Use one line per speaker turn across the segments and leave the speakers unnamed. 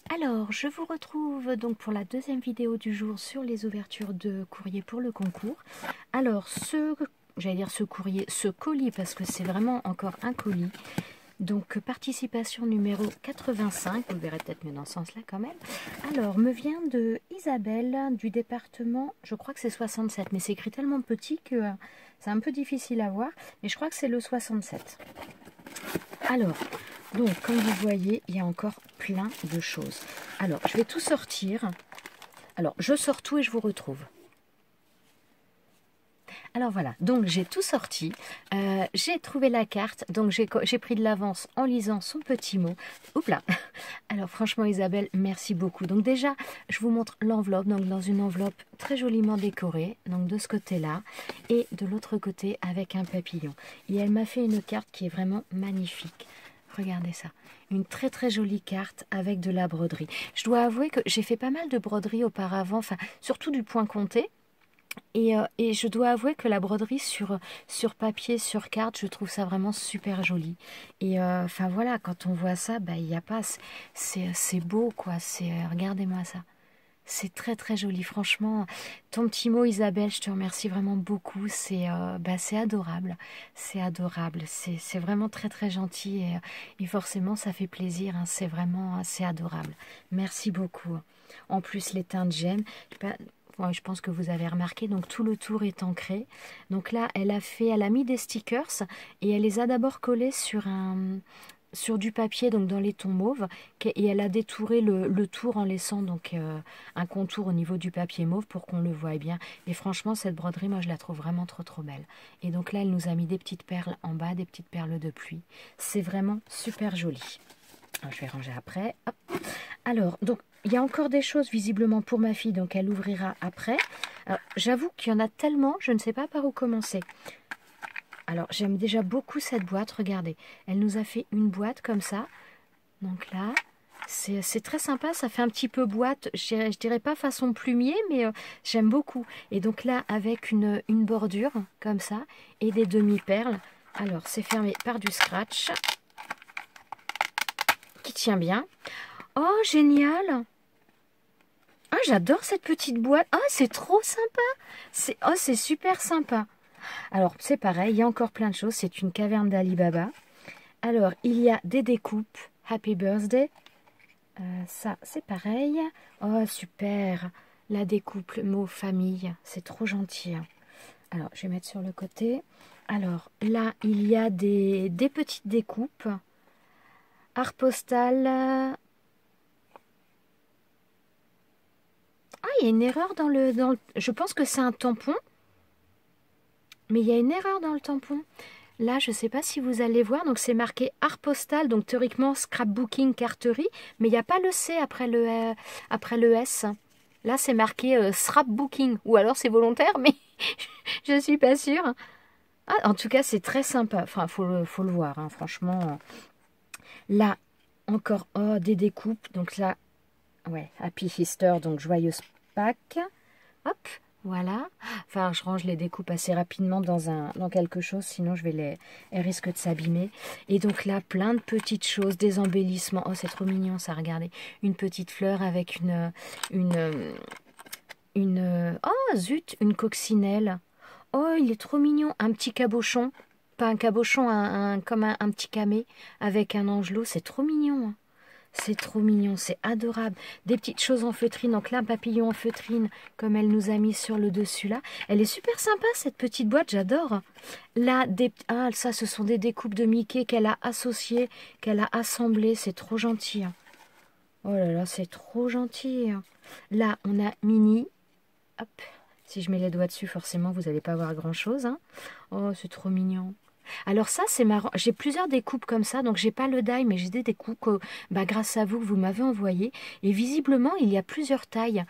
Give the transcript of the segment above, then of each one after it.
Alors, je vous retrouve donc pour la deuxième vidéo du jour sur les ouvertures de courrier pour le concours. Alors, ce colis, parce que c'est vraiment encore un colis. Donc, participation numéro 85, vous le verrez peut-être mieux dans ce sens-là quand même. Alors, me vient de Isabelle du département, je crois que c'est 67, mais c'est écrit tellement petit que c'est un peu difficile à voir. Mais je crois que c'est le 67. Alors, donc, comme vous voyez, il y a encore plein de choses. Alors, je vais tout sortir. Alors, je sors tout et je vous retrouve. Alors voilà, donc j'ai tout sorti. J'ai trouvé la carte, donc j'ai pris de l'avance en lisant son petit mot. Oups là. Alors franchement Isabelle, merci beaucoup. Donc déjà, je vous montre l'enveloppe, donc dans une enveloppe très joliment décorée, donc de ce côté-là, et de l'autre côté avec un papillon. Et elle m'a fait une carte qui est vraiment magnifique. Regardez ça, une très très jolie carte avec de la broderie. Je dois avouer que j'ai fait pas mal de broderie auparavant, enfin surtout du point compté. Et je dois avouer que la broderie sur papier, sur carte, je trouve ça vraiment super joli. Et enfin voilà, quand on voit ça, bah, il n'y a pas, c'est beau quoi. Regardez-moi ça. C'est très très joli, franchement. Ton petit mot Isabelle, je te remercie vraiment beaucoup. C'est adorable, c'est adorable. C'est vraiment très très gentil et forcément ça fait plaisir. Hein. C'est adorable. Merci beaucoup. En plus les teintes j'aime. Ouais, je pense que vous avez remarqué, donc tout le tour est ancré. Donc là, elle a mis des stickers et elle les a d'abord collés sur du papier, donc dans les tons mauves, et elle a détouré le tour en laissant donc un contour au niveau du papier mauve pour qu'on le voie bien. Et franchement, cette broderie, moi, je la trouve vraiment trop trop belle. Et donc là, elle nous a mis des petites perles en bas, des petites perles de pluie. C'est vraiment super joli. Alors, je vais ranger après. Hop. Alors, donc, il y a encore des choses visiblement pour ma fille, donc elle ouvrira après. J'avoue qu'il y en a tellement, je ne sais pas par où commencer. Alors, j'aime déjà beaucoup cette boîte, regardez. Elle nous a fait une boîte comme ça. Donc là, c'est très sympa, ça fait un petit peu boîte, je dirais pas façon plumier, mais j'aime beaucoup. Et donc là, avec une bordure comme ça, et des demi-perles. Alors, c'est fermé par du scratch, qui tient bien. Oh, génial! Ah, j'adore cette petite boîte. Ah, c'est trop sympa. C'est super sympa. Alors, c'est pareil, il y a encore plein de choses. C'est une caverne d'Ali Baba. Alors, il y a des découpes. Happy Birthday. Ça, c'est pareil. Oh, super. La découpe, le mot famille. C'est trop gentil. Alors, je vais mettre sur le côté. Alors, là, il y a des petites découpes. Art postal. Ah, il y a une erreur dans le... Je pense que c'est un tampon. Mais il y a une erreur dans le tampon. Là, je ne sais pas si vous allez voir. Donc, c'est marqué art postal. Donc, théoriquement, scrapbooking, carterie. Mais il n'y a pas le C après le S. Là, c'est marqué scrapbooking. Ou alors, c'est volontaire, mais je ne suis pas sûre. Ah, en tout cas, c'est très sympa. Enfin, faut le voir, hein, franchement. Là, encore des découpes. Donc là, ouais, Happy Easter, donc joyeuse Pâques. Hop, voilà. Enfin, je range les découpes assez rapidement dans quelque chose, sinon elles risquent de s'abîmer. Et donc là, plein de petites choses, des embellissements. Oh, c'est trop mignon ça, regardez. Une petite fleur avec oh, zut, une coccinelle. Oh, il est trop mignon. Un petit cabochon. Pas un cabochon, comme un petit camé avec un angelot. C'est trop mignon, hein. C'est trop mignon, c'est adorable. Des petites choses en feutrine, donc là, un papillon en feutrine, comme elle nous a mis sur le dessus là. Elle est super sympa, cette petite boîte, j'adore. Là, ça, ce sont des découpes de Mickey qu'elle a associées, qu'elle a assemblées. C'est trop gentil. Oh là là, c'est trop gentil. Là, on a Minnie. Hop, si je mets les doigts dessus, forcément, vous n'allez pas voir grand-chose. Hein. Oh, c'est trop mignon. Alors ça, c'est marrant. J'ai plusieurs découpes comme ça, donc j'ai pas le die, mais j'ai des découpes grâce à vous que vous m'avez envoyé. Et visiblement, il y a plusieurs tailles.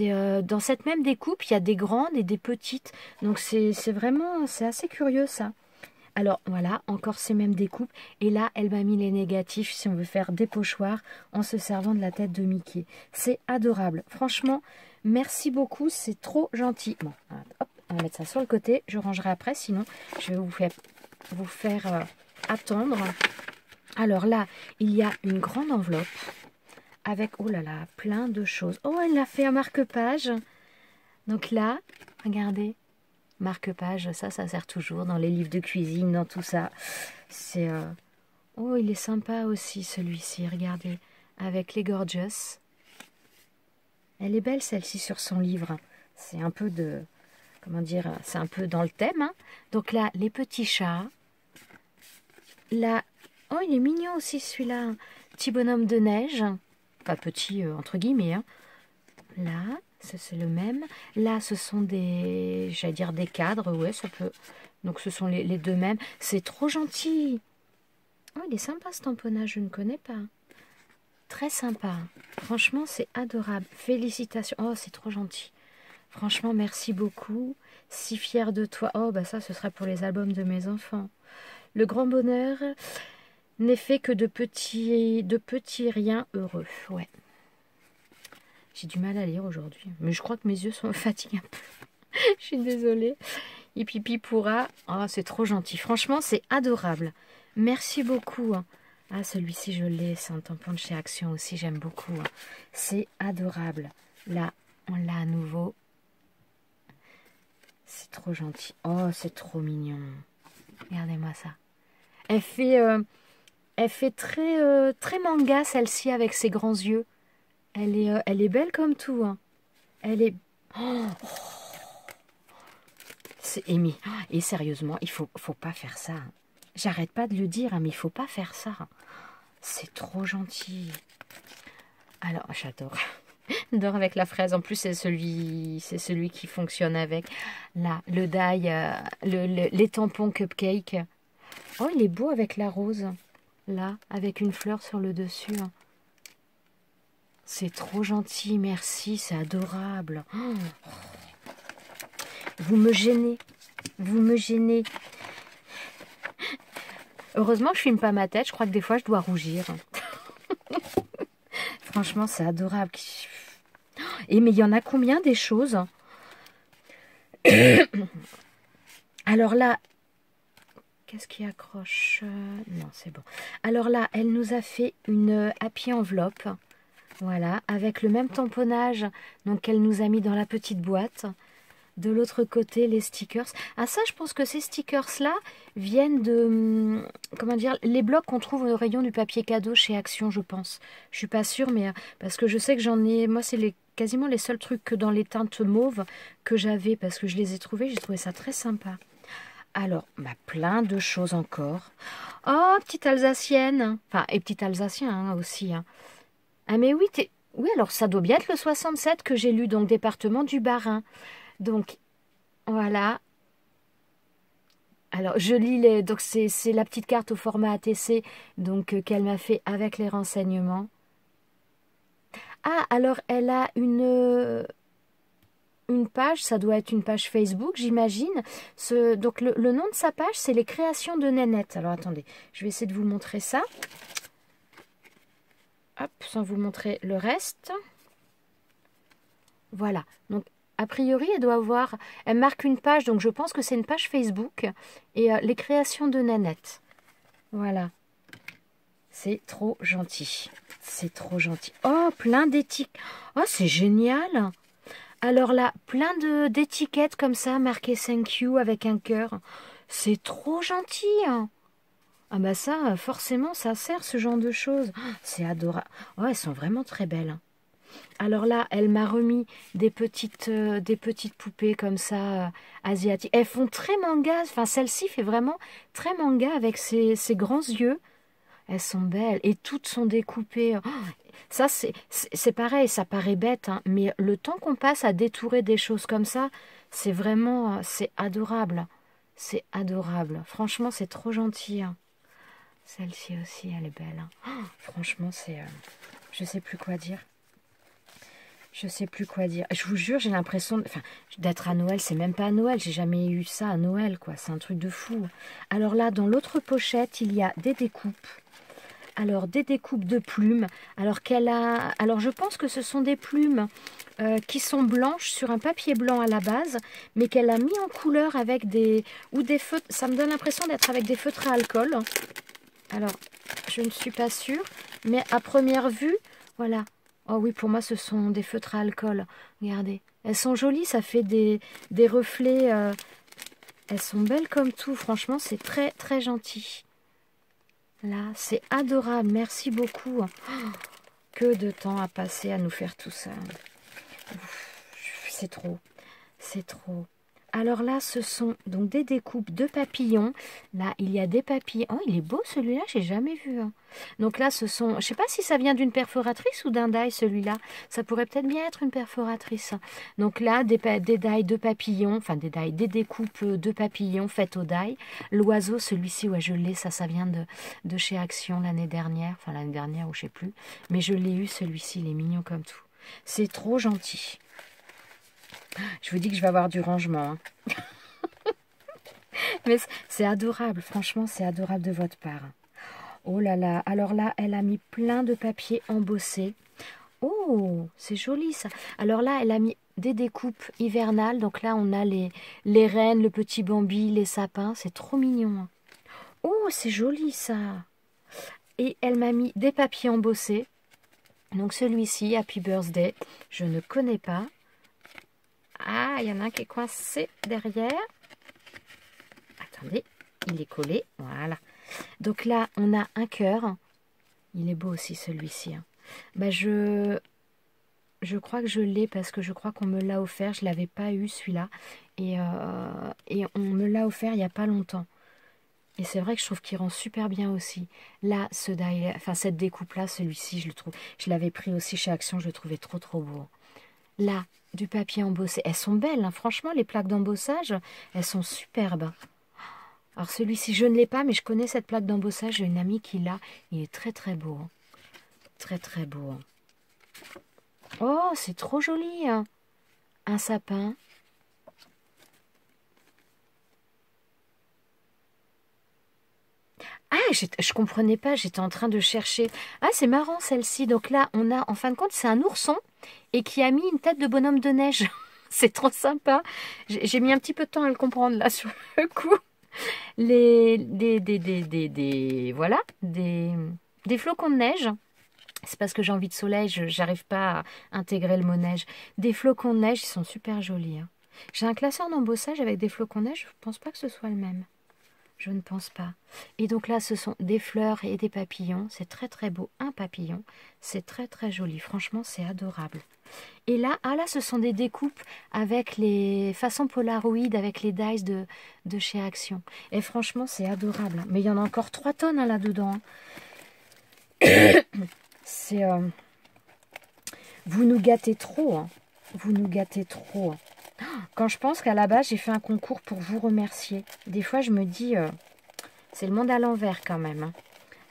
Dans cette même découpe, il y a des grandes et des petites. Donc c'est assez curieux ça. Alors voilà, encore ces mêmes découpes. Et là, elle m'a mis les négatifs si on veut faire des pochoirs en se servant de la tête de Mickey. C'est adorable. Franchement, merci beaucoup, c'est trop gentil. Bon, hop, on va mettre ça sur le côté. Je rangerai après, sinon je vais vous faire attendre. Alors là, il y a une grande enveloppe avec, oh là là, plein de choses. Oh, elle l'a fait un marque-page. Donc là, regardez, marque-page, ça sert toujours dans les livres de cuisine, dans tout ça. C'est... Oh, il est sympa aussi, celui-ci, regardez, avec les Gorgeous. Elle est belle, celle-ci, sur son livre. C'est un peu de... Comment dire? C'est un peu dans le thème. Hein. Donc là, les petits chats. Là... Oh, il est mignon aussi, celui-là. Petit bonhomme de neige. Pas petit, entre guillemets. Hein. Là, c'est le même. Là, ce sont des... J'allais dire des cadres. Ouais, ça peut... Donc, ce sont les deux mêmes. C'est trop gentil. Oh, il est sympa, ce tamponnage. Je ne connais pas. Très sympa. Franchement, c'est adorable. Félicitations. Oh, c'est trop gentil. Franchement, merci beaucoup. Si fière de toi. Oh, bah ça, ce sera pour les albums de mes enfants. Le grand bonheur n'est fait que de petits riens heureux. Ouais. J'ai du mal à lire aujourd'hui. Mais je crois que mes yeux sont fatigués un peu. Je suis désolée. Et pipi pourra. Oh, c'est trop gentil. Franchement, c'est adorable. Merci beaucoup. Ah, celui-ci, je l'ai. C'est un tampon de chez Action aussi. J'aime beaucoup. C'est adorable. Là, on l'a à nouveau. C'est trop gentil. Oh, c'est trop mignon. Regardez-moi ça. Elle fait très manga, celle-ci, avec ses grands yeux. Elle est belle comme tout. Hein. Elle est... Oh, c'est Amy. Et sérieusement, il faut pas faire ça. J'arrête pas de le dire, hein, mais il faut pas faire ça. C'est trop gentil. Alors, j'adore. J'adore avec la fraise. En plus, c'est celui qui fonctionne avec. Là, le dye, les tampons cupcake. Oh, il est beau avec la rose. Là, avec une fleur sur le dessus. C'est trop gentil, merci, c'est adorable. Oh. Vous me gênez. Vous me gênez. Heureusement que je filme pas ma tête. Je crois que des fois, je dois rougir. Franchement, c'est adorable. Et mais il y en a combien des choses? Alors là, qu'est-ce qui accroche? Non, c'est bon. Alors là, elle nous a fait une happy enveloppe. Voilà, avec le même tamponnage donc qu'elle nous a mis dans la petite boîte. De l'autre côté, les stickers. Ah ça, je pense que ces stickers-là viennent de... Comment dire? Les blocs qu'on trouve au rayon du papier cadeau chez Action, je pense. Je suis pas sûre, mais... Parce que je sais que j'en ai... Moi, c'est quasiment les seuls trucs que dans les teintes mauves que j'avais. Parce que je les ai trouvés. J'ai trouvé ça très sympa. Alors, bah, plein de choses encore. Oh, petite Alsacienne. Enfin, et petit Alsacien hein, aussi. Hein. Ah mais oui, oui, alors ça doit bien être le 67 que j'ai lu, donc département du Bas-Rhin. Donc, voilà. Alors, je lis les... Donc, c'est la petite carte au format ATC donc qu'elle m'a fait avec les renseignements. Ah, alors, elle a une page, ça doit être une page Facebook, j'imagine. Donc, le nom de sa page, c'est les créations de Nénette. Alors, attendez, je vais essayer de vous montrer ça. Hop, sans vous montrer le reste. Voilà, donc a priori, elle marque une page, donc je pense que c'est une page Facebook. Et les créations de Nanette. Voilà. C'est trop gentil. C'est trop gentil. Oh, plein d'étiquettes. Oh, c'est génial. Alors là, plein d'étiquettes comme ça, marquées thank you avec un cœur. C'est trop gentil. Ah bah ça, forcément, ça sert ce genre de choses. C'est adorable. Oh, elles sont vraiment très belles. Alors là, elle m'a remis des petites poupées comme ça, asiatiques. Elles font très manga. Enfin, celle-ci fait vraiment très manga avec ses grands yeux. Elles sont belles. Et toutes sont découpées. Oh, ça, c'est pareil. Ça paraît bête, hein, mais le temps qu'on passe à détourer des choses comme ça, c'est vraiment... C'est adorable. C'est adorable. Franchement, c'est trop gentil. Hein. Celle-ci aussi, elle est belle. Hein. Oh, franchement, c'est... je sais plus quoi dire. Je sais plus quoi dire. Je vous jure, j'ai l'impression d'être à Noël. C'est même pas à Noël. J'ai jamais eu ça à Noël, quoi. C'est un truc de fou. Alors là, dans l'autre pochette, il y a des découpes. Alors, des découpes de plumes. Alors qu'elle a... Alors, je pense que ce sont des plumes qui sont blanches sur un papier blanc à la base, mais qu'elle a mis en couleur avec des... ou des feutres. Ça me donne l'impression d'être avec des feutres à alcool. Alors, je ne suis pas sûre, mais à première vue, Voilà. Oh oui, pour moi, ce sont des feutres à alcool. Regardez. Elles sont jolies, ça fait des reflets. Elles sont belles comme tout. Franchement, c'est très, très gentil. Là, c'est adorable. Merci beaucoup. Que de temps à passer à nous faire tout ça. C'est trop. C'est trop. Alors là, ce sont donc des découpes de papillons. Là, il y a des papillons. Oh, il est beau celui-là, j'ai jamais vu. Hein. Donc là, ce sont... Je ne sais pas si ça vient d'une perforatrice ou d'un die, celui-là. Ça pourrait peut-être bien être une perforatrice. Donc là, des dies de papillons. Enfin, des découpes de papillons faites au die. L'oiseau, celui-ci, ouais, je l'ai. Ça vient de chez Action l'année dernière. Enfin, l'année dernière ou je sais plus. Mais je l'ai eu, celui-ci. Il est mignon comme tout. C'est trop gentil. Je vous dis que je vais avoir du rangement. Hein. Mais c'est adorable, franchement, c'est adorable de votre part. Oh là là, alors là, elle a mis plein de papier embossé. Oh, c'est joli ça. Alors là, elle a mis des découpes hivernales. Donc là, on a les rennes, le petit Bambi, les sapins. C'est trop mignon. Hein. Oh, c'est joli ça. Et elle m'a mis des papiers embossés. Donc celui-ci, Happy Birthday, je ne connais pas. Ah, il y en a un qui est coincé derrière. Attendez, il est collé. Voilà. Donc là, on a un cœur. Il est beau aussi celui-ci. Hein. Bah, je crois que je l'ai parce que je crois qu'on me l'a offert. Je ne l'avais pas eu celui-là. Et on me l'a offert il n'y a pas longtemps. Et c'est vrai que je trouve qu'il rend super bien aussi. Là, cette découpe-là, celui-ci, je le trouve. Je l'avais pris aussi chez Action, je le trouvais trop trop beau. Là, du papier embossé. Elles sont belles, hein. Franchement, les plaques d'embossage, elles sont superbes. Alors celui-ci, je ne l'ai pas, mais je connais cette plaque d'embossage. J'ai une amie qui l'a. Il est très très beau. Hein. Très très beau. Hein. Oh, c'est trop joli. Hein. Un sapin. Ah, je comprenais pas, j'étais en train de chercher. Ah, c'est marrant celle-ci. Donc là, on a, en fin de compte, c'est un ourson et qui a mis une tête de bonhomme de neige. C'est trop sympa. J'ai mis un petit peu de temps à le comprendre là sur le coup. Voilà, des flocons de neige. C'est parce que j'ai envie de soleil, j'arrive pas à intégrer le mot neige. Des flocons de neige, ils sont super jolis. Hein. J'ai un classeur d'embossage avec des flocons de neige, je ne pense pas que ce soit le même. Je ne pense pas. Et donc là, ce sont des fleurs et des papillons. C'est très très beau. Un papillon. C'est très très joli. Franchement, c'est adorable. Et là, ce sont des découpes avec les façons Polaroid, avec les dies de chez Action. Et franchement, c'est adorable. Mais il y en a encore 3 tonnes hein, là-dedans. C'est... Vous nous gâtez trop. Hein. Vous nous gâtez trop. Hein. Quand je pense qu'à la base, j'ai fait un concours pour vous remercier. Des fois, je me dis, c'est le monde à l'envers quand même. Hein.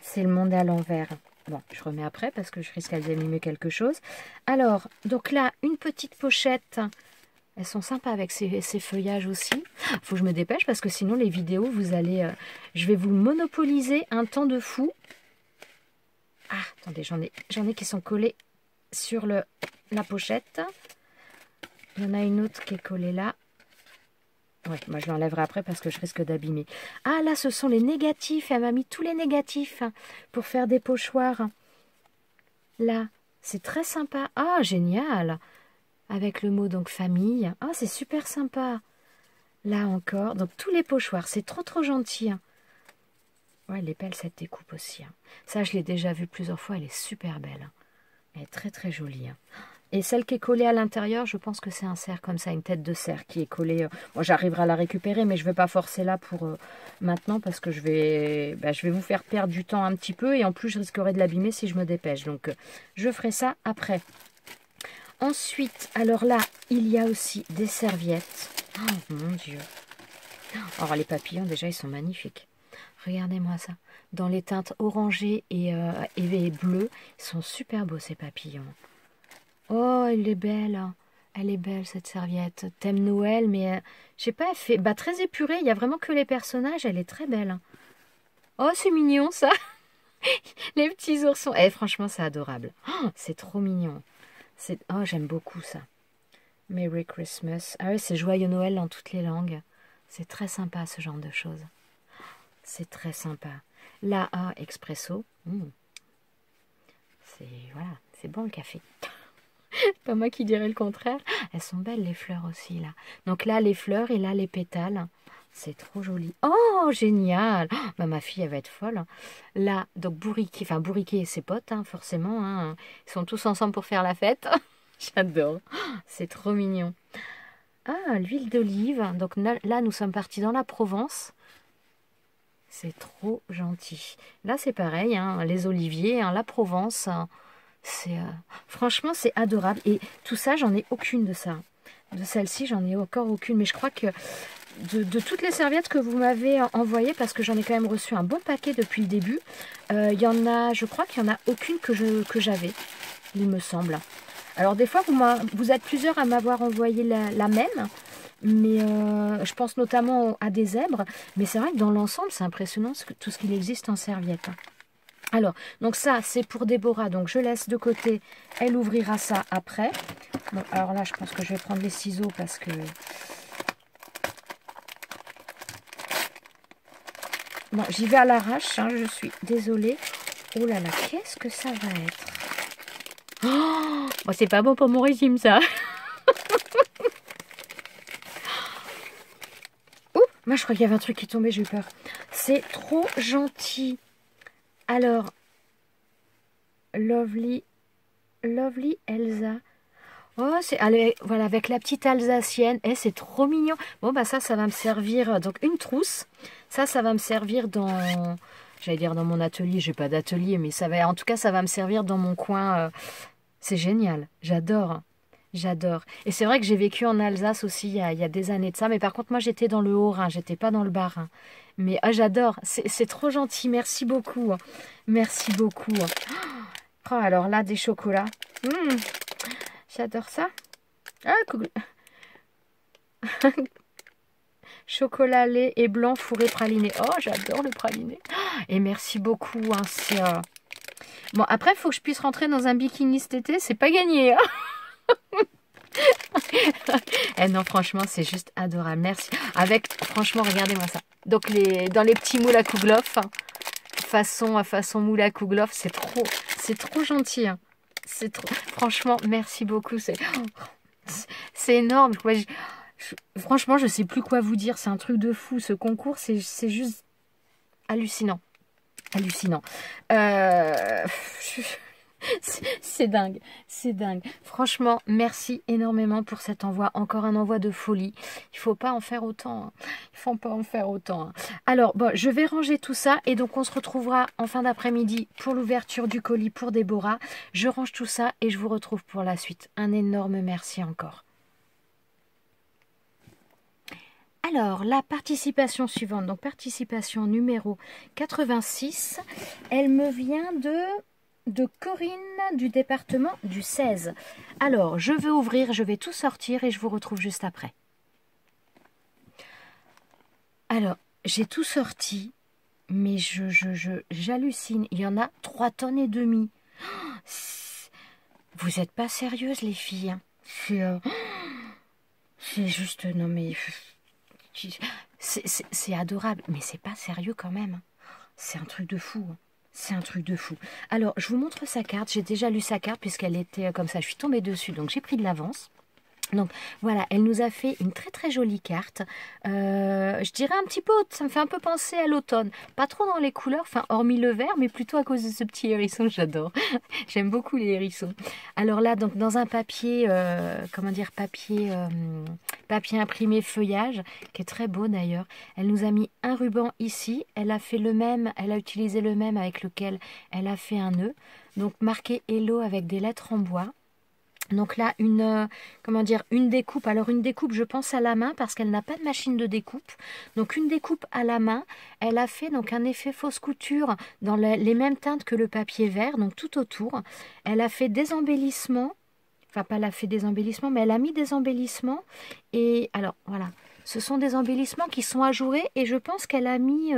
C'est le monde à l'envers. Bon, je remets après parce que je risque d'abîmer quelque chose. Alors, donc là, une petite pochette. Elles sont sympas avec ces feuillages aussi. Faut que je me dépêche parce que sinon, les vidéos, vous allez... je vais vous monopoliser un temps de fou. Ah, attendez, j'en ai qui sont collés sur la pochette. Il y en a une autre qui est collée là. Ouais, moi je l'enlèverai après parce que je risque d'abîmer. Ah là, ce sont les négatifs. Elle m'a mis tous les négatifs pour faire des pochoirs. Là, c'est très sympa. Ah, génial. Avec le mot donc famille. Ah, c'est super sympa. Là encore, donc tous les pochoirs. C'est trop trop gentil. Ouais, elle est belle cette découpe aussi. Ça, je l'ai déjà vue plusieurs fois. Elle est super belle. Elle est très très jolie. Et celle qui est collée à l'intérieur, je pense que c'est un cerf comme ça, une tête de cerf qui est collée. Bon, j'arriverai à la récupérer, mais je ne vais pas forcer là pour maintenant parce que je vais vous faire perdre du temps un petit peu et en plus, je risquerai de l'abîmer si je me dépêche. Donc, je ferai ça après. Ensuite, alors là, il y a aussi des serviettes. Oh mon Dieu. Alors, les papillons, déjà, ils sont magnifiques. Regardez-moi ça. Dans les teintes orangées et bleues, ils sont super beaux ces papillons. Oh, elle est belle. Hein. Elle est belle cette serviette. Thème Noël, mais je sais pas, elle fait très épurée. Il y a vraiment que les personnages. Elle est très belle. Hein. Oh, c'est mignon ça. Les petits oursons. Eh, franchement, c'est adorable. Oh, c'est trop mignon. Oh, j'aime beaucoup ça. Merry Christmas. Ah oui, c'est Joyeux Noël dans toutes les langues. C'est très sympa ce genre de choses. C'est très sympa. La A Expresso. Voilà, C'est bon le café. Pas moi qui dirais le contraire. Elles sont belles les fleurs aussi là. Donc là les fleurs et là les pétales. C'est trop joli. Oh génial. Oh, bah, ma fille elle va être folle. Là donc Bourriquet, enfin Bourriquet et ses potes forcément. Hein. Ils sont tous ensemble pour faire la fête. J'adore. C'est trop mignon. Ah l'huile d'olive. Donc là nous sommes partis dans la Provence. C'est trop gentil. Là c'est pareil. Hein, les oliviers, la Provence. C'est franchement c'est adorable et tout ça j'en ai aucune de ça, de celle-ci j'en ai encore aucune, mais je crois que de toutes les serviettes que vous m'avez envoyées, parce que j'en ai quand même reçu un bon paquet depuis le début, il y en a, je crois qu'il y en a aucune que j'avais, il me semble. Alors des fois vous êtes plusieurs à m'avoir envoyé la même, mais je pense notamment à des zèbres, mais c'est vrai que dans l'ensemble c'est impressionnant tout ce qu'il existe en serviettes. Alors, donc ça, c'est pour Déborah. Donc, je laisse de côté. Elle ouvrira ça après. Bon, alors là, je pense que je vais prendre les ciseaux parce que... Bon, j'y vais à l'arrache. Hein, je suis désolée. Oh là là, qu'est-ce que ça va être? Oh, bon, c'est pas bon pour mon régime, ça. Ouh, moi, je crois qu'il y avait un truc qui tombait. J'ai eu peur. C'est trop gentil. Alors, Lovely Elsa. Oh, voilà, avec la petite alsacienne. Eh, c'est trop mignon. Bon, bah ça va me servir. Donc, une trousse. Ça va me servir dans... J'allais dire dans mon atelier. J'ai pas d'atelier, mais en tout cas, ça va me servir dans mon coin. C'est génial. J'adore. J'adore. Et c'est vrai que j'ai vécu en Alsace aussi il y a des années de ça. Mais par contre, moi, j'étais dans le Haut-Rhin. J'étais pas dans le Bas-Rhin. Mais j'adore. C'est trop gentil. Merci beaucoup. Merci beaucoup. Oh, alors là, des chocolats. J'adore ça. Ah, cool. Chocolat, lait et blanc fourré praliné. Oh, j'adore le praliné. Et merci beaucoup. Bon, après, il faut que je puisse rentrer dans un bikini cet été. C'est pas gagné. Eh non, franchement, c'est juste adorable. Merci. Franchement, regardez-moi ça. Donc, dans les petits moules à Kouglof, façon moule à Kouglof, c'est trop gentil. Franchement, merci beaucoup. C'est énorme. Franchement, je sais plus quoi vous dire. C'est un truc de fou. Ce concours, c'est juste hallucinant. Hallucinant. C'est dingue, c'est dingue. Franchement, merci énormément pour cet envoi. Encore un envoi de folie. Il faut pas en faire autant. Il faut pas en faire autant. Alors, bon, je vais ranger tout ça et donc on se retrouvera en fin d'après-midi pour l'ouverture du colis pour Déborah. Je range tout ça et je vous retrouve pour la suite. Un énorme merci encore. Alors, la participation suivante, donc participation numéro 86, elle me vient de Corinne du département du 16. Alors, je vais ouvrir, je vais tout sortir et je vous retrouve juste après. Alors, j'ai tout sorti, mais j'hallucine. Il y en a 3,5 tonnes. Vous n'êtes pas sérieuses, les filles. C'est juste... Non, mais... C'est adorable, mais c'est pas sérieux quand même. C'est un truc de fou. C'est un truc de fou. Alors, je vous montre sa carte. J'ai déjà lu sa carte puisqu'elle était comme ça. Je suis tombée dessus, donc j'ai pris de l'avance. Donc voilà, elle nous a fait une très très jolie carte. Je dirais un petit peu, ça me fait un peu penser à l'automne. Pas trop dans les couleurs, enfin hormis le vert, mais plutôt à cause de ce petit hérisson, j'adore. J'aime beaucoup les hérissons. Alors là, donc dans un papier, comment dire, papier imprimé feuillage, qui est très beau d'ailleurs. Elle nous a mis un ruban ici. Elle a fait le même, elle a utilisé le même avec lequel elle a fait un nœud. Donc marqué Hello avec des lettres en bois. Donc là, comment dire, une découpe. Alors une découpe, je pense à la main parce qu'elle n'a pas de machine de découpe. Donc une découpe à la main. Elle a fait donc un effet fausse couture dans les mêmes teintes que le papier vert, donc tout autour. Elle a fait des embellissements. Enfin, pas elle a fait des embellissements, mais elle a mis des embellissements. Et alors, voilà. Ce sont des embellissements qui sont ajourés et je pense qu'elle a mis...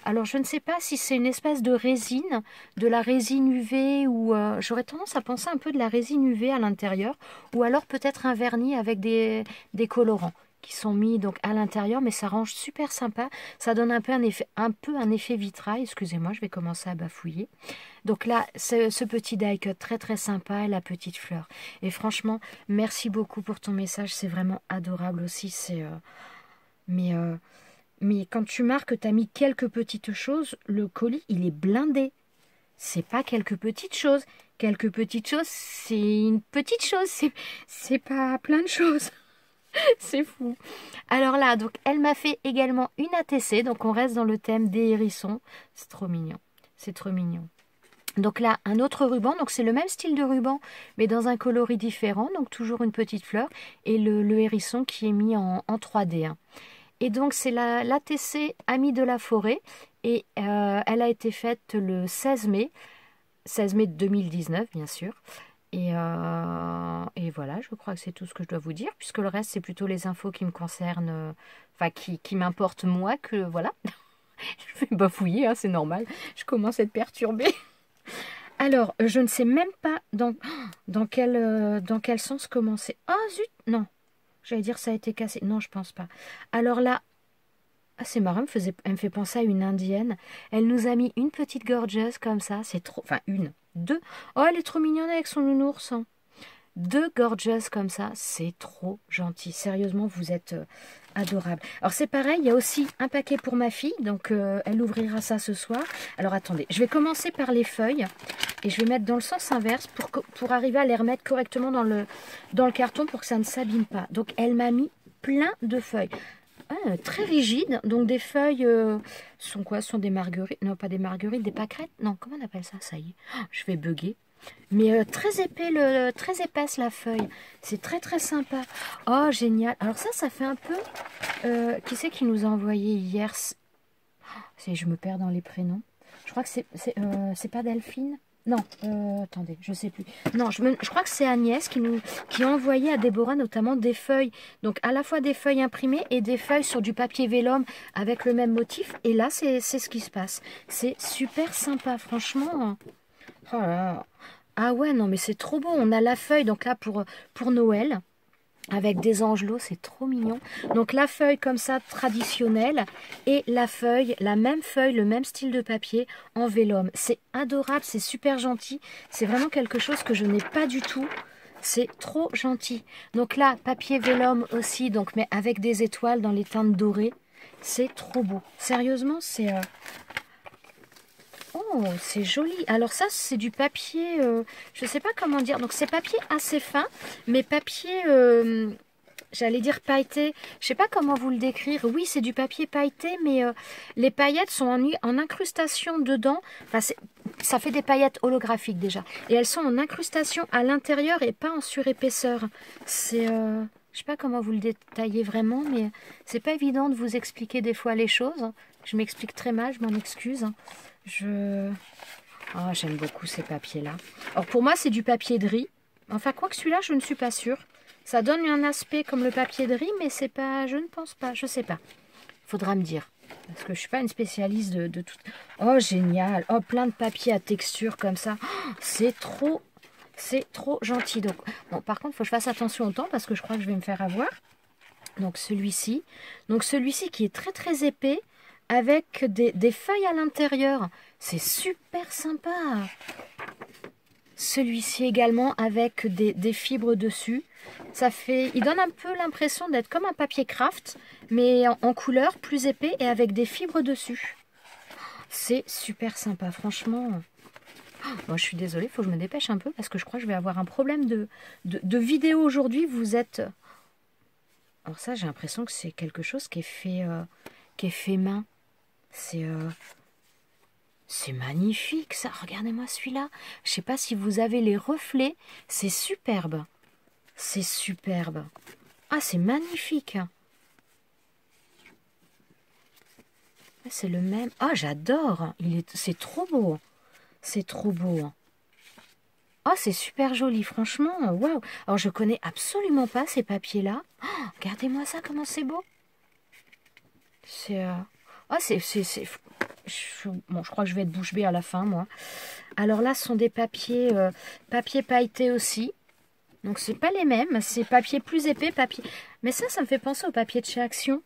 alors, je ne sais pas si c'est une espèce de résine, de la résine UV ou... J'aurais tendance à penser un peu de la résine UV à l'intérieur ou alors peut-être un vernis avec des colorants. qui sont mis donc à l'intérieur, mais ça range super sympa. Ça donne un peu un effet vitrail. Excusez-moi, je vais commencer à bafouiller. Donc là, ce petit die cut très très sympa et la petite fleur. Et franchement, merci beaucoup pour ton message. C'est vraiment adorable aussi. Mais quand tu marques que tu as mis quelques petites choses, le colis, il est blindé. C'est pas quelques petites choses. Quelques petites choses, c'est une petite chose. C'est pas plein de choses. C'est fou. Alors là, donc elle m'a fait également une ATC. Donc on reste dans le thème des hérissons. C'est trop mignon. C'est trop mignon. Donc là, un autre ruban. Donc c'est le même style de ruban, mais dans un coloris différent. Donc toujours une petite fleur. Et le hérisson qui est mis en 3D. Hein. Et donc c'est l'ATC Amie de la forêt. Et elle a été faite le 16 mai. 16 mai 2019, bien sûr. Et voilà, je crois que c'est tout ce que je dois vous dire, puisque le reste, c'est plutôt les infos qui me concernent, enfin, qui m'importent moi, que voilà. Je vais bafouiller, hein, c'est normal. Je commence à être perturbée. Alors, je ne sais même pas dans quel sens commencer. Ah, zut, non. J'allais dire ça a été cassé. Non, je pense pas. Alors là, ah, c'est marrant, elle me fait penser à une indienne. Elle nous a mis une petite gorgeuse comme ça. C'est trop... Enfin, deux. Oh, elle est trop mignonne avec son nounours. Hein. Deux gorgeous comme ça, c'est trop gentil. Sérieusement, vous êtes adorable. Alors c'est pareil, il y a aussi un paquet pour ma fille, donc elle ouvrira ça ce soir. Alors attendez, je vais commencer par les feuilles et je vais mettre dans le sens inverse pour arriver à les remettre correctement dans le carton pour que ça ne s'abîme pas. Donc elle m'a mis plein de feuilles. Ah, très rigides, donc des feuilles sont quoi? Sont des marguerites? Non, pas des marguerites, des pâquerettes? Non, comment on appelle ça? Ça y est, oh, je vais bugger. Mais très épais, très épaisse la feuille. C'est très très sympa. Oh, génial. Alors ça fait un peu... qui c'est qui nous a envoyé hier? Je me perds dans les prénoms. Je crois que c'est pas Delphine. Non, attendez, je sais plus. Non, je crois que c'est Agnès qui a envoyé à Déborah notamment des feuilles. Donc à la fois des feuilles imprimées et des feuilles sur du papier vélum avec le même motif. Et là, c'est ce qui se passe. C'est super sympa, franchement. Oh là là. Ah ouais, non, mais c'est trop beau. On a la feuille, donc là, pour Noël, avec des angelots, c'est trop mignon. Donc la feuille comme ça, traditionnelle, et la même feuille, le même style de papier, en vélum. C'est adorable, c'est super gentil. C'est vraiment quelque chose que je n'ai pas du tout. C'est trop gentil. Donc là, papier vélum aussi, donc, mais avec des étoiles dans les teintes dorées. C'est trop beau. Sérieusement, c'est... Oh, c'est joli. Alors ça, c'est du papier, je ne sais pas comment dire. Donc c'est papier assez fin, mais papier, j'allais dire pailleté. Je ne sais pas comment vous le décrire. Oui, c'est du papier pailleté, mais les paillettes sont en incrustation dedans. Enfin, ça fait des paillettes holographiques déjà. Et elles sont en incrustation à l'intérieur et pas en surépaisseur. C'est... je sais pas comment vous le détaillez vraiment, mais c'est pas évident de vous expliquer des fois les choses. Je m'explique très mal, je m'en excuse. Oh, j'aime beaucoup ces papiers-là. Alors pour moi, c'est du papier de riz. Enfin, quoi que celui-là, je ne suis pas sûre. Ça donne un aspect comme le papier de riz, mais c'est pas... Je ne pense pas, je sais pas. Faudra me dire. Parce que je suis pas une spécialiste de tout... Oh, génial. Oh, plein de papiers à texture comme ça. Oh, c'est trop gentil. Donc, bon, par contre, il faut que je fasse attention au temps parce que je crois que je vais me faire avoir. Donc, celui-ci. Donc, celui-ci qui est très, très épais avec des feuilles à l'intérieur. C'est super sympa. Celui-ci également avec des fibres dessus. Il donne un peu l'impression d'être comme un papier craft, mais en couleur, plus épais et avec des fibres dessus. C'est super sympa, franchement. Moi, je suis désolée, il faut que je me dépêche un peu parce que je crois que je vais avoir un problème de vidéo aujourd'hui. Vous êtes... Alors ça, j'ai l'impression que c'est quelque chose qui est fait main. C'est magnifique ça, regardez-moi celui-là. Je ne sais pas si vous avez les reflets, c'est superbe. C'est superbe. Ah, c'est magnifique. C'est le même. Ah, j'adore. C'est trop beau. C'est trop beau. Oh, c'est super joli, franchement. Waouh. Alors, je connais absolument pas ces papiers-là. Oh, regardez-moi ça, comment c'est beau. Ah, Bon, je crois que je vais être bouche bée à la fin, moi. Alors là, ce sont des papiers pailletés aussi. Donc, c'est pas les mêmes. C'est papier plus épais, papier... Mais ça me fait penser au papier de chez Action.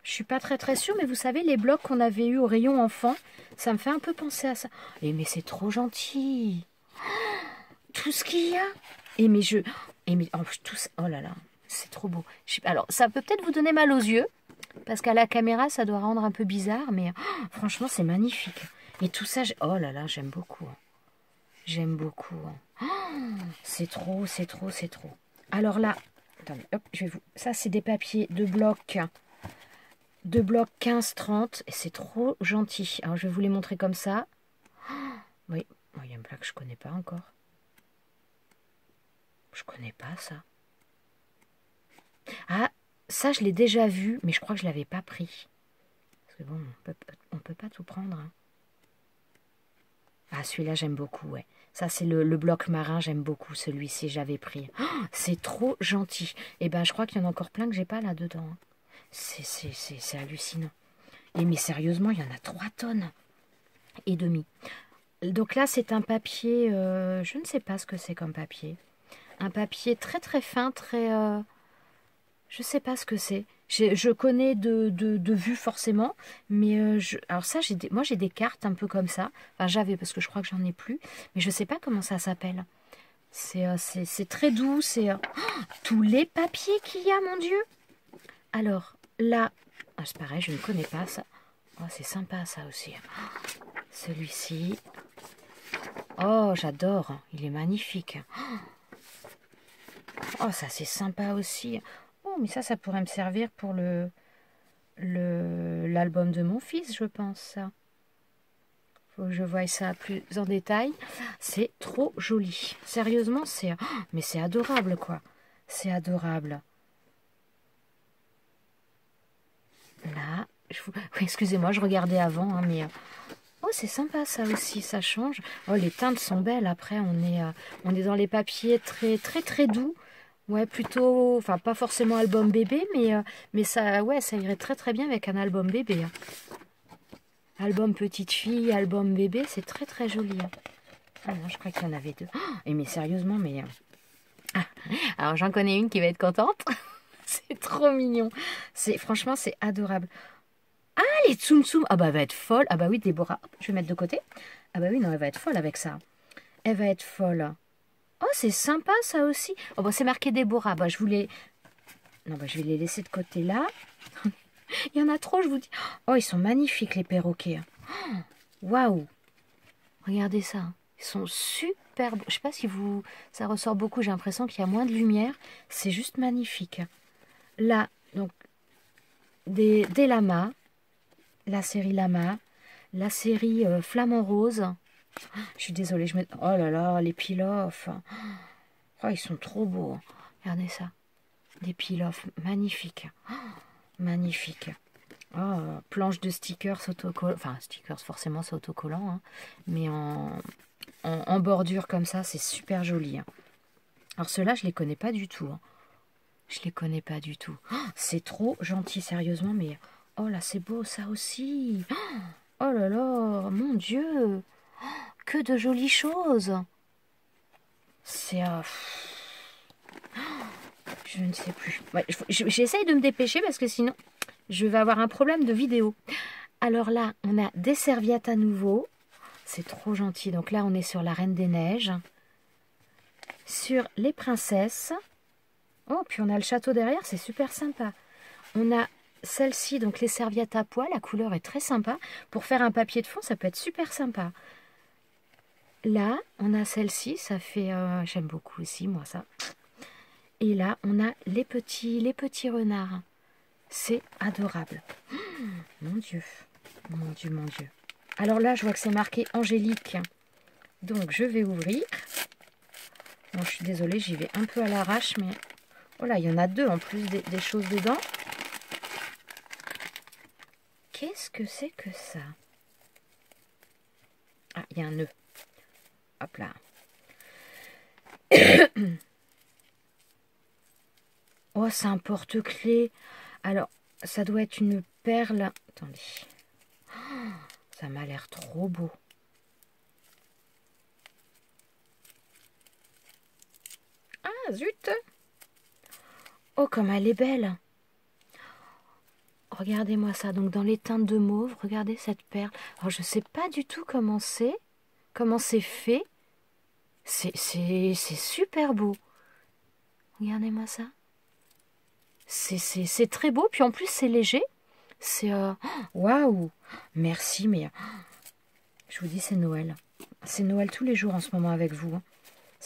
Je suis pas très sûre, mais vous savez, les blocs qu'on avait eu au rayon enfant, ça me fait un peu penser à ça. Et mais c'est trop gentil. Tout ce qu'il y a. Et mais je... Et mais... Oh, oh là là, c'est trop beau. Alors, ça peut peut-être vous donner mal aux yeux, parce qu'à la caméra, ça doit rendre un peu bizarre, mais franchement, c'est magnifique. Et tout ça, oh là là, j'aime beaucoup. J'aime beaucoup. C'est trop, c'est trop, c'est trop. Alors là, attendez, hop, je vais vous... Ça, c'est des papiers de bloc 15-30, et c'est trop gentil. Alors, je vais vous les montrer comme ça. Oui, il y a un plat que je connais pas encore. Je connais pas ça. Ah, ça, je l'ai déjà vu, mais je crois que je l'avais pas pris. Parce que bon, on peut pas tout prendre. Hein. Ah, celui-là, j'aime beaucoup, ouais. Ça, c'est le bloc marin, j'aime beaucoup celui-ci, j'avais pris. Oh, c'est trop gentil. Et ben, je crois qu'il y en a encore plein que j'ai pas là-dedans. Hein. C'est hallucinant. Et mais sérieusement, il y en a 3 tonnes et demi. Donc là, c'est un papier, je ne sais pas ce que c'est comme papier. Un papier très très fin, très... je ne sais pas ce que c'est. Je connais de vue forcément, mais alors ça, moi j'ai des cartes un peu comme ça. Enfin, j'avais parce que je crois que j'en ai plus, mais je ne sais pas comment ça s'appelle. C'est très doux, c'est tous les papiers qu'il y a, mon Dieu. Alors là, c'est pareil, je ne connais pas ça. Oh, c'est sympa ça aussi. Celui-ci. Oh, j'adore, il est magnifique. Oh, ça c'est sympa aussi. Oh, mais ça pourrait me servir pour l'album de mon fils, je pense, ça. Faut que je voie ça plus en détail. C'est trop joli. Sérieusement, mais c'est adorable, quoi. C'est adorable. Là, oui, excusez-moi, je regardais avant, hein, mais... Oh, c'est sympa, ça aussi, ça change. Oh, les teintes sont belles. Après, on est dans les papiers très, très, très doux. Ouais, plutôt, enfin pas forcément album bébé, mais ça, ouais, ça irait très très bien avec un album bébé. Hein. Album petite fille, album bébé, c'est très très joli. Hein. Ah non, je crois qu'il y en avait 2. Oh, et mais sérieusement, mais... Ah, alors j'en connais une qui va être contente. C'est trop mignon. Franchement, c'est adorable. Ah, les Tsum Tsum. Ah bah, elle va être folle. Ah bah oui, Déborah. Hop, je vais mettre de côté. Ah bah oui, non, elle va être folle avec ça. Elle va être folle. Oh, c'est sympa ça aussi. Oh, bon, c'est marqué Déborah. Bah, je voulais... Non, bah, je vais les laisser de côté là. Il y en a trop, je vous dis. Oh, ils sont magnifiques, les perroquets. Waouh. Regardez ça. Ils sont super beaux. Je sais pas si ça ressort beaucoup. J'ai l'impression qu'il y a moins de lumière. C'est juste magnifique. Là, donc, des lamas. La série Lama. La série Flamant Rose. Je suis désolée. Oh là là, les peel-off. Oh, ils sont trop beaux. Regardez ça. Des peel-off magnifiques. Magnifiques. Oh, planche de stickers autocollants. Enfin, stickers, forcément, c'est autocollant. Hein, mais en bordure comme ça, c'est super joli. Hein. Alors, ceux-là, je les connais pas du tout. Hein. Je les connais pas du tout. Oh, c'est trop gentil, sérieusement. Mais, oh là, c'est beau, ça aussi. Oh là là, mon Dieu. Que de jolies choses. C'est... je ne sais plus. Ouais, j'essaye de me dépêcher parce que sinon, je vais avoir un problème de vidéo. Alors là, on a des serviettes à nouveau. C'est trop gentil. Donc là, on est sur la Reine des Neiges. Sur les princesses. Oh, puis on a le château derrière. C'est super sympa. On a celle-ci, donc les serviettes à pois. La couleur est très sympa. Pour faire un papier de fond, ça peut être super sympa. Là, on a celle-ci. Ça fait... j'aime beaucoup aussi, moi, ça. Et là, on a les petits renards. C'est adorable. Mon Dieu. Mon Dieu, mon Dieu. Alors là, je vois que c'est marqué Angélique. Donc, je vais ouvrir. Bon, je suis désolée, j'y vais un peu à l'arrache, mais... Oh là, il y en a 2 en plus des choses dedans. Qu'est-ce que c'est que ça? Ah, il y a un nœud. Hop là. Oh, c'est un porte-clés. Alors, ça doit être une perle. Attendez. Oh, ça m'a l'air trop beau. zut. Oh, comme elle est belle. Regardez-moi ça. Donc, dans les teintes de mauve, regardez cette perle. Alors, je ne sais pas du tout comment c'est fait. C'est super beau. Regardez-moi ça. C'est très beau. Puis, en plus, c'est léger. C'est... Waouh. Merci, mais... Je vous dis, c'est Noël. C'est Noël tous les jours en ce moment avec vous. Hein.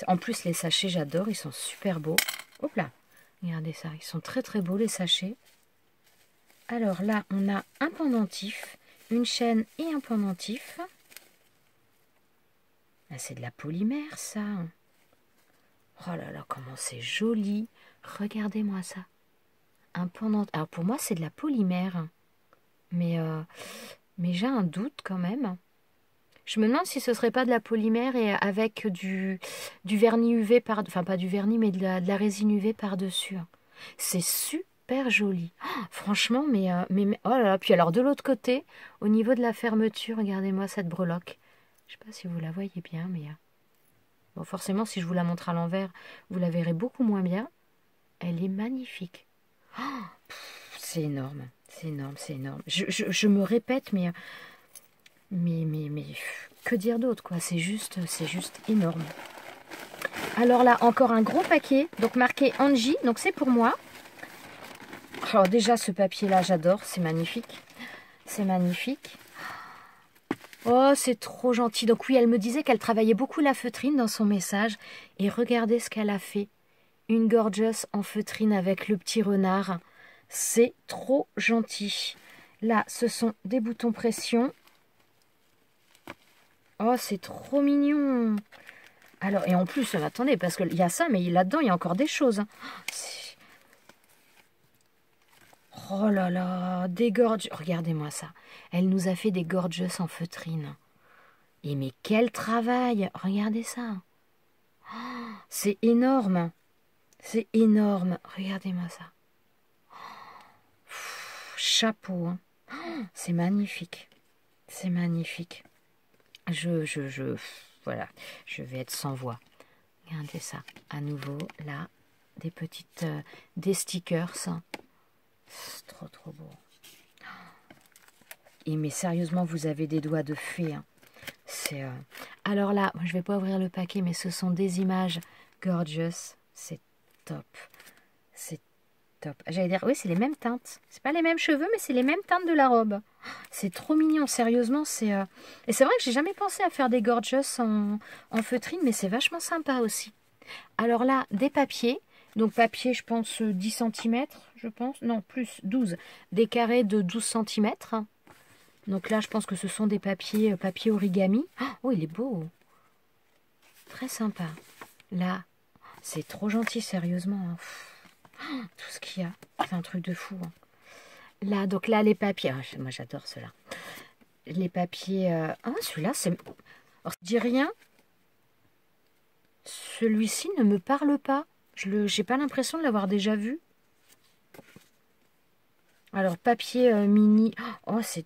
En plus, les sachets, j'adore. Ils sont super beaux. Hop là. Regardez ça. Ils sont très, très beaux, les sachets. Alors là, on a un pendentif, une chaîne et un pendentif. Ah, c'est de la polymère, ça. Oh là là, comment c'est joli. Regardez-moi ça. Un pendentif. Alors pour moi, c'est de la polymère. Mais j'ai un doute quand même. Je me demande si ce serait pas de la polymère et avec du vernis UV enfin pas du vernis, mais de la résine UV par-dessus. C'est super joli. Oh, franchement, mais oh là là. Puis alors de l'autre côté, au niveau de la fermeture, regardez-moi cette breloque. Je sais pas si vous la voyez bien, mais bon, forcément, si je vous la montre à l'envers, vous la verrez beaucoup moins bien. Elle est magnifique. Oh, c'est énorme, c'est énorme, c'est énorme. Je me répète, mais que dire d'autre, quoi. C'est juste énorme. Alors là, encore un gros paquet, donc marqué Angie, donc c'est pour moi. Alors déjà, ce papier-là, j'adore, c'est magnifique. C'est magnifique. Oh, c'est trop gentil. Donc oui, elle me disait qu'elle travaillait beaucoup la feutrine dans son message. Et regardez ce qu'elle a fait. Une gorgeous en feutrine avec le petit renard. C'est trop gentil. Là, ce sont des boutons pression. Oh, c'est trop mignon. Alors, et en plus, attendez, parce qu'il y a ça, mais là-dedans, il y a encore des choses. Oh là là, des gorgeous. Regardez-moi ça. Elle nous a fait des gorgeous en feutrine. Et mais quel travail! Regardez ça. Oh, c'est énorme. C'est énorme. Regardez-moi ça. Chapeau. Hein. Oh, c'est magnifique. C'est magnifique. Voilà, je vais être sans voix. Regardez ça. À nouveau, là, des stickers. C'est trop, trop beau. Et mais sérieusement, vous avez des doigts de fée. Hein. C'est. Alors là, je vais pas ouvrir le paquet, mais ce sont des images gorgeous. C'est top. C'est top. J'allais dire, oui, c'est les mêmes teintes. C'est pas les mêmes cheveux, mais c'est les mêmes teintes de la robe. C'est trop mignon, sérieusement. C'est et c'est vrai que j'ai jamais pensé à faire des gorgeous en feutrine, mais c'est vachement sympa aussi. Alors là, des papiers. Donc papier, je pense 10 cm, je pense. Non, plus 12. Des carrés de 12 cm. Donc là, je pense que ce sont des papiers origami. Oh, il est beau. Très sympa. Là, c'est trop gentil, sérieusement. Hein. Tout ce qu'il y a. C'est un truc de fou. Hein. Là, donc là, les papiers. Oh, moi, j'adore ceux-là. Les papiers... celui-là, c'est... Alors, je dis rien. Celui-ci ne me parle pas. J'ai pas l'impression de l'avoir déjà vu. Alors, papier mini... Oh, c'est...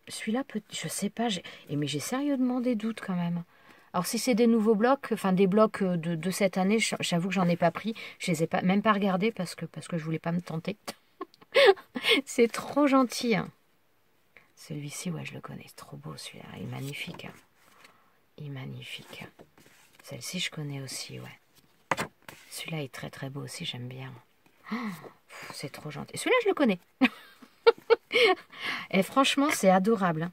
Celui-là, je sais pas. Mais j'ai sérieusement des doutes quand même. Alors, si c'est des nouveaux blocs, enfin des blocs de cette année, j'avoue que j'en ai pas pris. Je les ai pas, même pas regardés parce que je voulais pas me tenter. C'est trop gentil. Hein. Celui-ci, ouais, je le connais. C'est trop beau celui-là. Il est magnifique. Hein. Il est magnifique. Celle-ci, je connais aussi, ouais. Celui-là est très très beau aussi, j'aime bien. Oh, c'est trop gentil. Celui-là, je le connais. Et franchement, c'est adorable.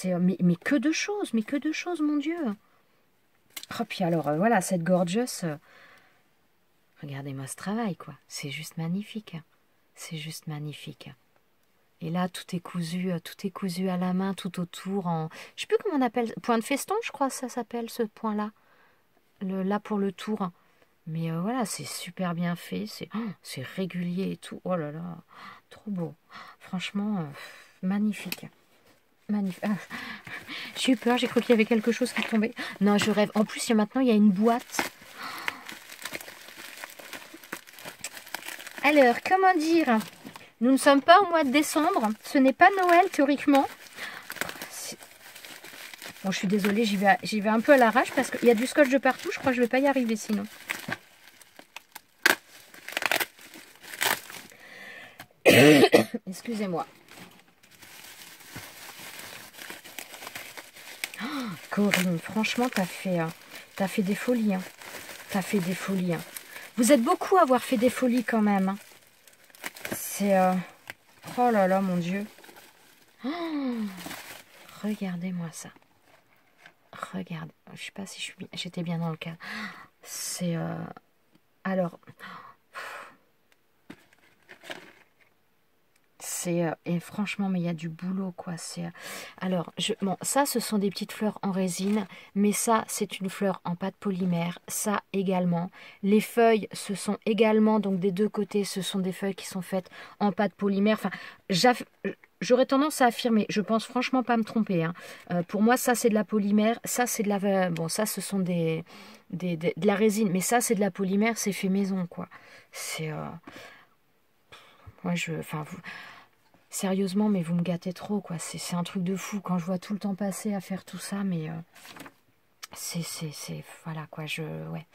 Hein. Mais que de choses, mon Dieu. Oh, puis alors, voilà, cette gorgeous. Regardez-moi ce travail, quoi. C'est juste magnifique. C'est juste magnifique. Et là, tout est cousu à la main, tout autour. Je sais plus comment on appelle. Point de feston, je crois que ça s'appelle, ce point-là. Là pour le tour. Mais voilà, c'est super bien fait. C'est régulier et tout. Oh là là, trop beau. Franchement, magnifique. Magnifique. J'ai eu peur, j'ai cru qu'il y avait quelque chose qui tombait. Non, je rêve. En plus, maintenant, il y a une boîte. Alors, comment dire? Nous ne sommes pas au mois de décembre. Ce n'est pas Noël, théoriquement. Bon, je suis désolée, j'y vais un peu à l'arrache parce qu'il y a du scotch de partout. Je crois que je ne vais pas y arriver sinon. Excusez-moi. Oh, Corinne, franchement, t'as fait des folies. Hein. T'as fait des folies. Hein. Vous êtes beaucoup à avoir fait des folies quand même. Hein. C'est... Oh là là, mon Dieu. Oh, regardez-moi ça. Regardez. Je sais pas si j'étais bien dans le cas. C'est... Alors... Et franchement, mais il y a du boulot, quoi. Alors, bon, ça, ce sont des petites fleurs en résine, mais ça, c'est une fleur en pâte polymère. Ça également. Les feuilles, ce sont également, donc des deux côtés, ce sont des feuilles qui sont faites en pâte polymère. Enfin, j'aurais tendance à affirmer, je pense franchement pas me tromper. Hein. Pour moi, ça, c'est de la polymère. Ça, c'est de la... Bon, ça, ce sont de la résine, mais ça, c'est de la polymère, c'est fait maison, quoi. C'est... Moi, enfin, sérieusement, mais vous me gâtez trop, quoi. C'est un truc de fou quand je vois tout le temps passer à faire tout ça, mais voilà, quoi, ouais.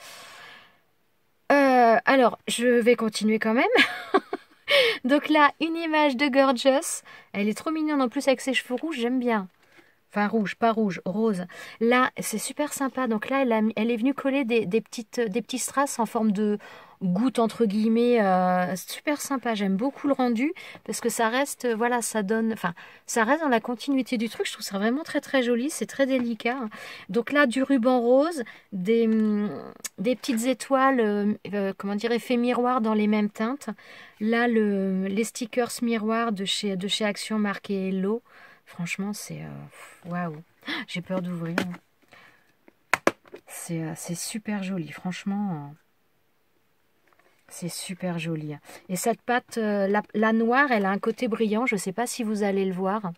Alors, je vais continuer quand même. Donc là, une image de Gorgeous. Elle est trop mignonne en plus avec ses cheveux rouges, j'aime bien. Enfin, rouge, pas rouge, rose. Là, c'est super sympa. Donc là, elle est venue coller des petits strass en forme de goutte, entre guillemets. Super sympa. J'aime beaucoup le rendu parce que ça reste, voilà, ça donne... Enfin, ça reste dans la continuité du truc. Je trouve ça vraiment très, très joli. C'est très délicat. Donc là, du ruban rose, des petites étoiles, comment dire, effet miroir dans les mêmes teintes. Là, les stickers miroirs de chez Action marqué Hello. Franchement, c'est... Waouh, j'ai peur d'ouvrir. C'est super joli, franchement. C'est super joli. Et cette pâte, la noire, elle a un côté brillant. Je ne sais pas si vous allez le voir.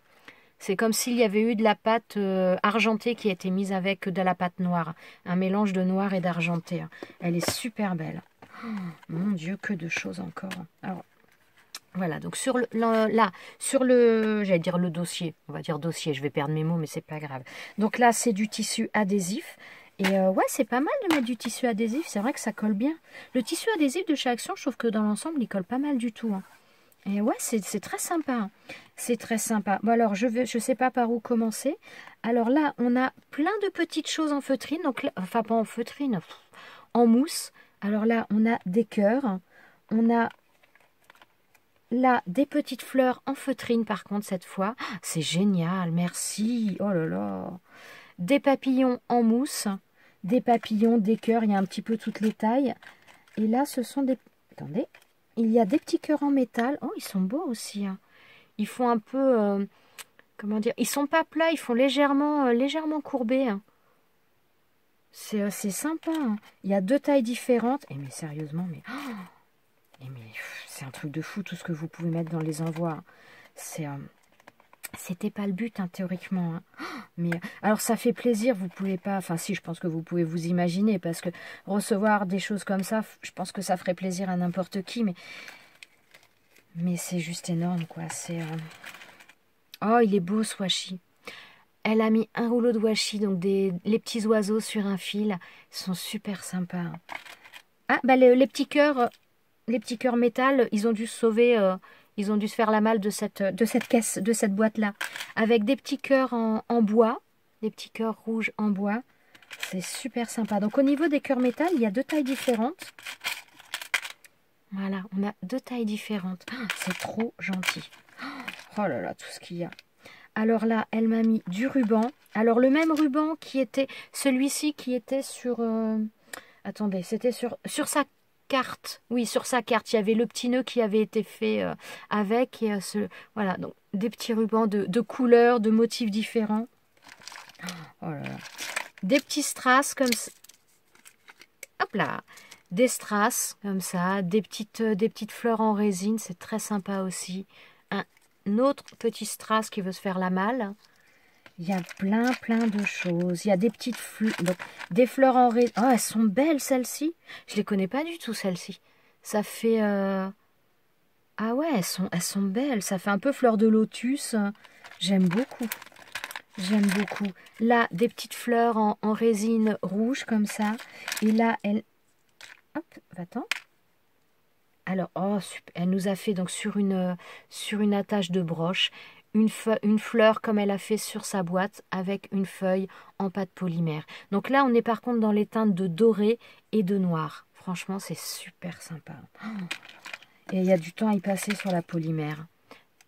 C'est comme s'il y avait eu de la pâte argentée qui a été mise avec de la pâte noire. Un mélange de noir et d'argenté. Elle est super belle. Oh, mon Dieu, que de choses encore. Alors, voilà, donc j'allais dire le dossier, on va dire dossier, je vais perdre mes mots, mais c'est pas grave. Donc là, c'est du tissu adhésif. Et ouais, c'est pas mal de mettre du tissu adhésif, c'est vrai que ça colle bien. Le tissu adhésif de chez Action, je trouve que dans l'ensemble, il colle pas mal du tout. Hein. Et ouais, c'est très sympa. Hein. C'est très sympa. Bon alors, je sais pas par où commencer. Alors là, on a plein de petites choses en feutrine, donc là, enfin pas en feutrine, en mousse. Alors là, on a des cœurs, on a... Là, des petites fleurs en feutrine par contre cette fois. Ah, c'est génial, merci. Oh là là. Des papillons en mousse. Des papillons, des cœurs, il y a un petit peu toutes les tailles. Et là, ce sont des... Attendez. Il y a des petits cœurs en métal. Oh, ils sont beaux aussi. Hein. Ils font un peu... comment dire? Ils sont pas plats, ils font légèrement courbés. Hein. C'est sympa. Hein. Il y a deux tailles différentes. Et mais sérieusement, mais... Oh, mais c'est un truc de fou tout ce que vous pouvez mettre dans les envois. C'était pas le but hein, théoriquement. Hein. Mais alors ça fait plaisir, vous pouvez pas. Enfin si, je pense que vous pouvez vous imaginer parce que recevoir des choses comme ça, je pense que ça ferait plaisir à n'importe qui. Mais c'est juste énorme quoi. Oh il est beau ce washi. Elle a mis un rouleau de washi, donc les petits oiseaux sur un fil. Ils sont super sympas. Hein. Ah bah les petits cœurs. Les petits cœurs métal, ils ont dû se sauver, ils ont dû se faire la malle de cette caisse, de cette boîte-là. Avec des petits cœurs en bois, des petits cœurs rouges en bois. C'est super sympa. Donc au niveau des cœurs métal, il y a deux tailles différentes. Voilà, on a deux tailles différentes. Oh, c'est trop gentil. Oh là là, tout ce qu'il y a. Alors là, elle m'a mis du ruban. Alors le même ruban qui était, celui-ci qui était sur... attendez, c'était sur sa carte. Oui, sur sa carte, il y avait le petit nœud qui avait été fait avec. Et, voilà, donc des petits rubans de couleurs, de motifs différents. Oh là là. Des petits strass comme ça. Hop là. Des strass comme ça. Des petites fleurs en résine. C'est très sympa aussi. Un autre petit strass qui veut se faire la malle. Il y a plein de choses. Il y a des petites fleurs, donc des fleurs en résine. Oh, elles sont belles celles-ci. Je les connais pas du tout celles-ci. Ça fait... Ah ouais, elles sont belles. Ça fait un peu fleur de lotus. J'aime beaucoup. J'aime beaucoup. Là, des petites fleurs en résine rouge comme ça. Et là, elle... Hop, va-t'en. Alors, oh, super. Elle nous a fait donc sur une attache de broche, une fleur comme elle a fait sur sa boîte avec une feuille en pâte polymère. Donc là, on est par contre dans les teintes de doré et de noir. Franchement, c'est super sympa. Et il y a du temps à y passer sur la polymère.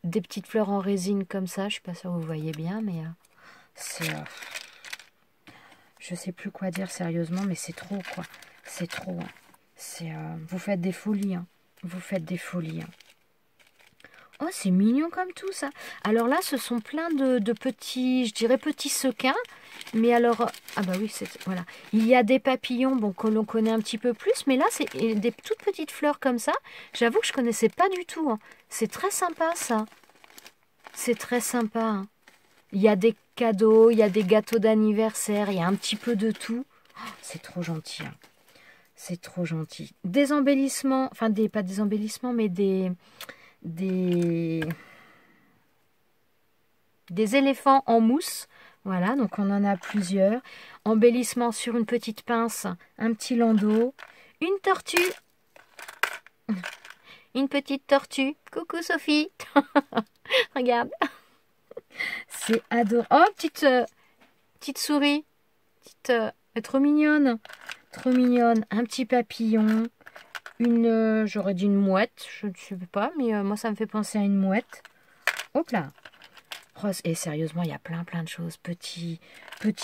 Des petites fleurs en résine comme ça, je ne suis pas sûre que vous voyez bien, mais c'est... je sais plus quoi dire sérieusement, mais c'est trop, quoi. C'est trop. Hein. C'est, vous faites des folies. Hein. Vous faites des folies. Hein. Oh, c'est mignon comme tout, ça. Alors là, ce sont plein de petits, je dirais petits sequins. Mais alors, ah bah oui, voilà. Il y a des papillons, bon, que l'on connaît un petit peu plus. Mais là, c'est des toutes petites fleurs comme ça. J'avoue que je connaissais pas du tout. Hein. C'est très sympa, ça. C'est très sympa. Hein. Il y a des cadeaux, il y a des gâteaux d'anniversaire, il y a un petit peu de tout. Oh, c'est trop gentil. Hein. C'est trop gentil. Des embellissements, enfin, pas des embellissements, mais des éléphants en mousse. Voilà, donc on en a plusieurs. Embellissement sur une petite pince, un petit landau, une tortue. Une petite tortue. Coucou Sophie. Regarde. C'est adorable. Oh, petite souris. Elle est trop mignonne. Trop mignonne. Un petit papillon. J'aurais dit une mouette. Je ne sais pas, mais moi, ça me fait penser à une mouette. Hop là. Et sérieusement, il y a plein de choses. Petits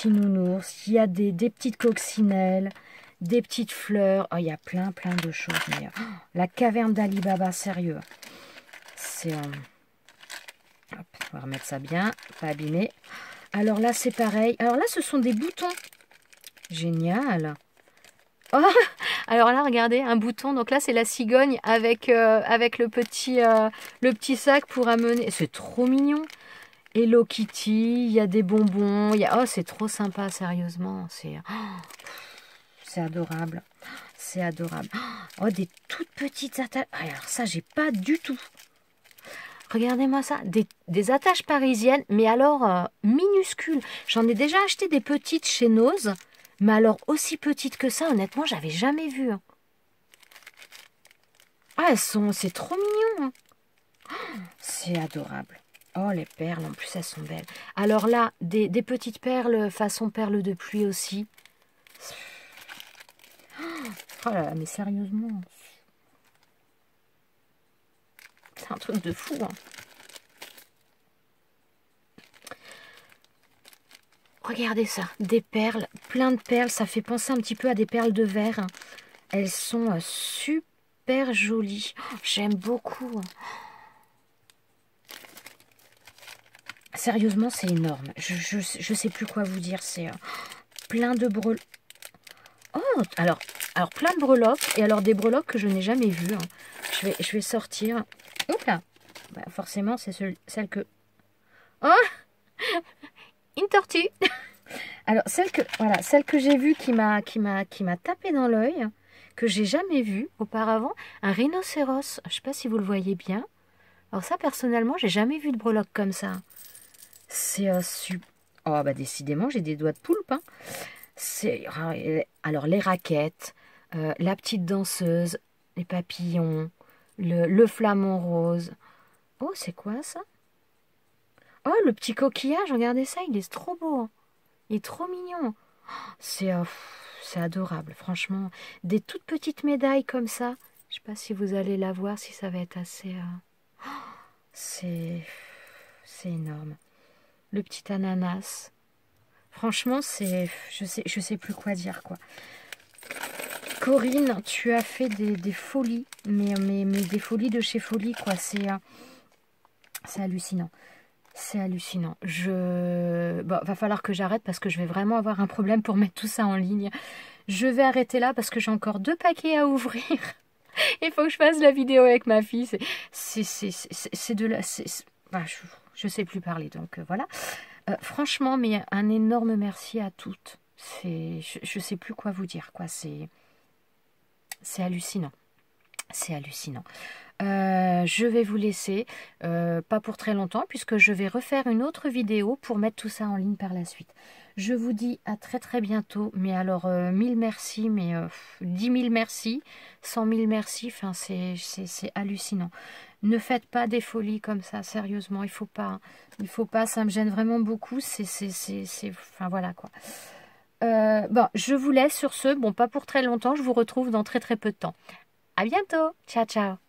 nounours. Il y a des petites coccinelles. Des petites fleurs. Oh, il y a plein de choses. Mais, la caverne d'Ali Baba, sérieux. C'est... Hop, on va remettre ça bien, pas abîmer. Alors là, c'est pareil. Alors là, ce sont des boutons. Génial. Oh, alors là, regardez, un bouton. Donc là, c'est la cigogne avec le petit sac pour amener. C'est trop mignon. Hello Kitty, il y a des bonbons. Oh, c'est trop sympa, sérieusement. C'est adorable. C'est adorable. Oh, des toutes petites attaches. Alors ça, j'ai pas du tout. Regardez-moi ça, des attaches parisiennes, mais alors minuscules. J'en ai déjà acheté des petites chez Nose, mais alors aussi petites que ça, honnêtement, j'avais jamais vu. Hein. Ah, c'est trop mignon. Hein. C'est adorable. Oh, les perles, en plus, elles sont belles. Alors là, des petites perles façon perles de pluie aussi. Oh là là, mais sérieusement... C'est un truc de fou. Hein. Regardez ça, des perles, plein de perles. Ça fait penser un petit peu à des perles de verre. Hein. Elles sont super jolies. Oh, j'aime beaucoup. Sérieusement, c'est énorme. Je sais plus quoi vous dire. C'est plein de breloques. Oh, alors plein de breloques. Et alors des breloques que je n'ai jamais vues. Hein. Je vais sortir. Hop là. Bah, forcément, c'est celle que... Oh, une tortue. Alors, celle que j'ai vue qui m'a tapé dans l'œil, que j'ai jamais vue auparavant, un rhinocéros. Je ne sais pas si vous le voyez bien. Alors ça, personnellement, j'ai jamais vu de breloque comme ça. C'est super. Oh, bah décidément, j'ai des doigts de poulpe. Hein. Alors, les raquettes, la petite danseuse, les papillons, le flamant rose. Oh, c'est quoi ça? Oh, le petit coquillage, regardez ça, il est trop beau. Hein. Il est trop mignon. C'est adorable, franchement. Des toutes petites médailles comme ça. Je ne sais pas si vous allez la voir, si ça va être assez... C'est énorme. Le petit ananas. Franchement, je sais plus quoi dire, quoi. Corinne, tu as fait des folies, mais des folies de chez Folie, quoi. C'est hallucinant. C'est hallucinant. Bon, va falloir que j'arrête parce que je vais vraiment avoir un problème pour mettre tout ça en ligne. Je vais arrêter là parce que j'ai encore 2 paquets à ouvrir. Il faut que je fasse la vidéo avec ma fille. C'est de la... je sais plus parler, donc voilà. Franchement, mais un énorme merci à toutes. Je sais plus quoi vous dire, quoi. C'est hallucinant. C'est hallucinant. Je vais vous laisser, pas pour très longtemps, puisque je vais refaire une autre vidéo pour mettre tout ça en ligne par la suite. Je vous dis à très très bientôt, mais alors 1000 merci, mais 10 000 merci, 100 000 merci, enfin c'est hallucinant. Ne faites pas des folies comme ça, sérieusement, il faut pas, ça me gêne vraiment beaucoup, enfin voilà quoi. Bon, je vous laisse sur ce, bon pas pour très longtemps, je vous retrouve dans très très peu de temps. À bientôt, ciao ciao.